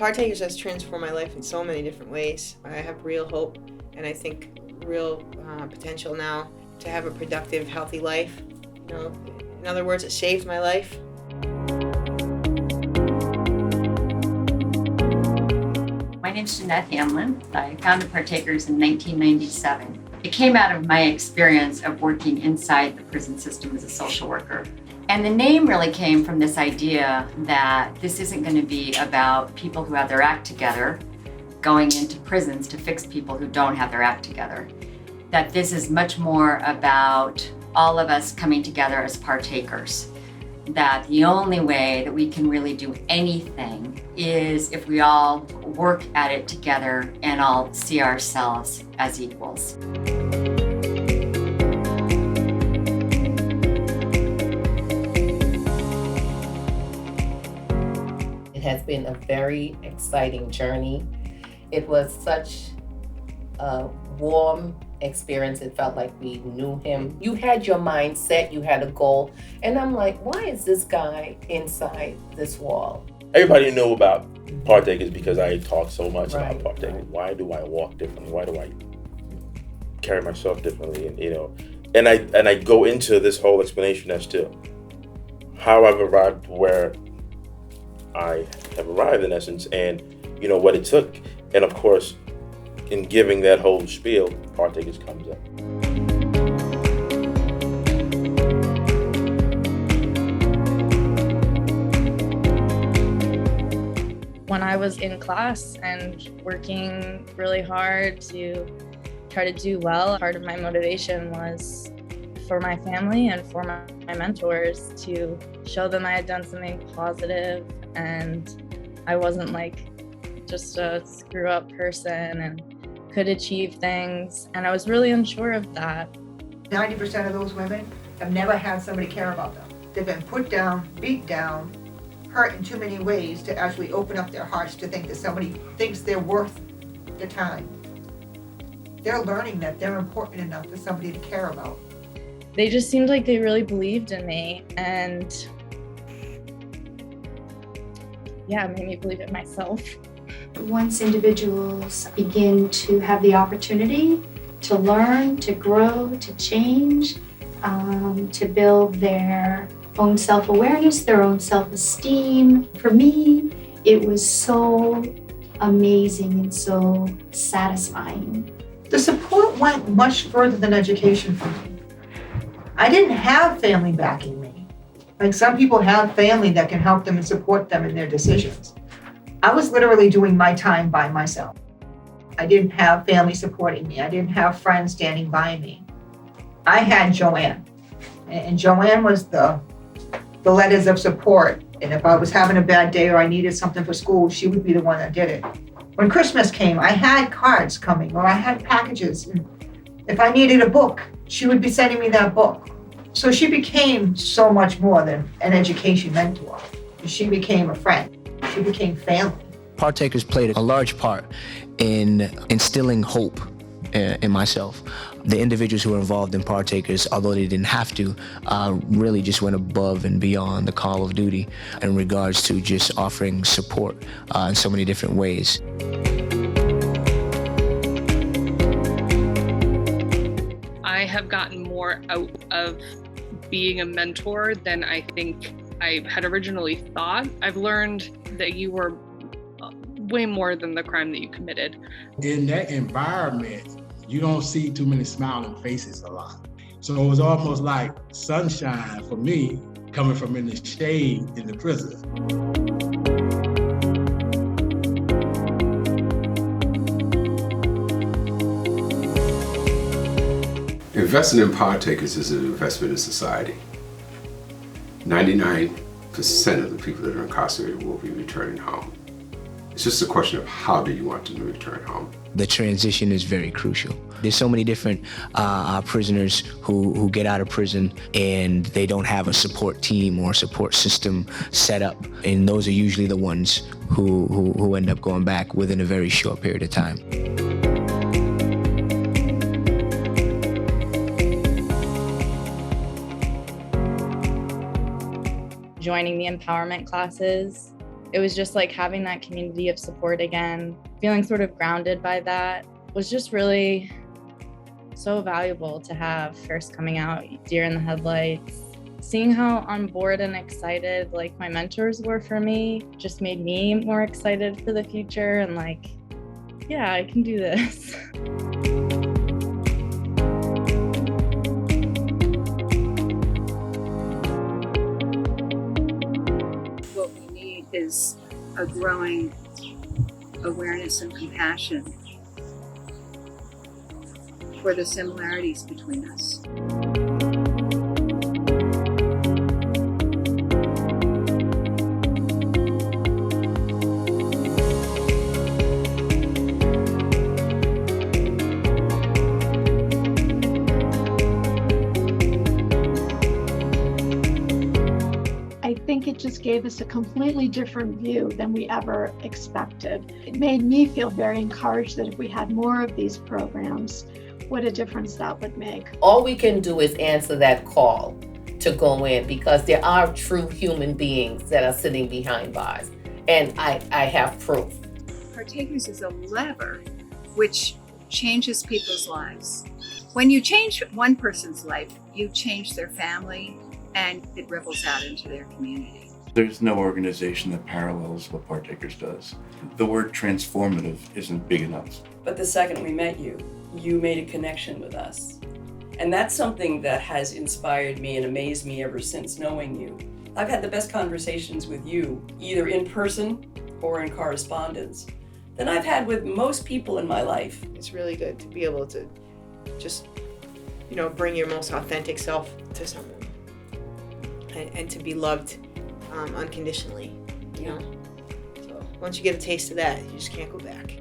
Partakers has transformed my life in so many different ways. I have real hope and I think real potential now to have a productive, healthy life. You know, in other words, it saved my life. My name's Jeanette Hamlin. I founded Partakers in 1997. It came out of my experience of working inside the prison system as a social worker. And the name really came from this idea that this isn't going to be about people who have their act together going into prisons to fix people who don't have their act together. That this is much more about all of us coming together as partakers. That the only way that we can really do anything is if we all work at it together and all see ourselves as equals. It has been a very exciting journey. It was such a warm experience. It felt like we knew him. You had your mind set, you had a goal, and I'm like, why is this guy inside this wall? Everybody knew about Partakers because I talked so much Right, about Partakers. right. Why do I walk differently? Why do I carry myself differently? And I go into this whole explanation as to how I've arrived where I have arrived in essence, and what it took. And of course, in giving that whole spiel, Partakers comes up. When I was in class and working really hard to try to do well, part of my motivation was for my family and for my mentors to show them I had done something positive and I wasn't like just a screw up person and could achieve things. And I was really unsure of that. 90% of those women have never had somebody care about them. They've been put down, beat down, hurt in too many ways to actually open up their hearts to think that somebody thinks they're worth the time. They're learning that they're important enough for somebody to care about. They just seemed like they really believed in me, and yeah, it made me believe it myself. Once individuals begin to have the opportunity to learn, to grow, to change, to build their own self-awareness, their own self-esteem, for me, it was so amazing and so satisfying. The support went much further than education for me. I didn't have family backing me. Like some people have family that can help them and support them in their decisions. I was literally doing my time by myself. I didn't have family supporting me. I didn't have friends standing by me. I had Joanne, and Joanne was the letters of support. And if I was having a bad day or I needed something for school, she would be the one that did it. When Christmas came, I had cards coming or I had packages. And if I needed a book, she would be sending me that book. So she became so much more than an education mentor. She became a friend. She became family. Partakers played a large part in instilling hope in myself. The individuals who were involved in Partakers, although they didn't have to, really just went above and beyond the call of duty in regards to just offering support in so many different ways. I have gotten more out of being a mentor than I think I had originally thought. I've learned that you were way more than the crime that you committed. In that environment, you don't see too many smiling faces a lot. So it was almost like sunshine for me coming from in the shade in the prison. Investing in Partakers is an investment in society. 99% of the people that are incarcerated will be returning home. It's just a question of how do you want them to return home. The transition is very crucial. There's so many different prisoners who get out of prison and they don't have a support team or support system set up. And those are usually the ones who end up going back within a very short period of time. Joining the empowerment classes, it was just like having that community of support again, feeling sort of grounded by that was just really so valuable to have first coming out, deer in the headlights. Seeing how on board and excited like my mentors were for me just made me more excited for the future and like, yeah, I can do this. What we need is a growing awareness and compassion for the similarities between us. I think it just gave us a completely different view than we ever expected. It made me feel very encouraged that if we had more of these programs, what a difference that would make. All we can do is answer that call to go in, because there are true human beings that are sitting behind bars. And I have proof. Partakers is a lever which changes people's lives. When you change one person's life, you change their family, and it ripples out into their community. There's no organization that parallels what Partakers does. The word transformative isn't big enough. But the second we met you, you made a connection with us. And that's something that has inspired me and amazed me ever since knowing you. I've had the best conversations with you, either in person or in correspondence, than I've had with most people in my life. It's really good to be able to just, bring your most authentic self to someone. And to be loved unconditionally, So once you get a taste of that, you just can't go back.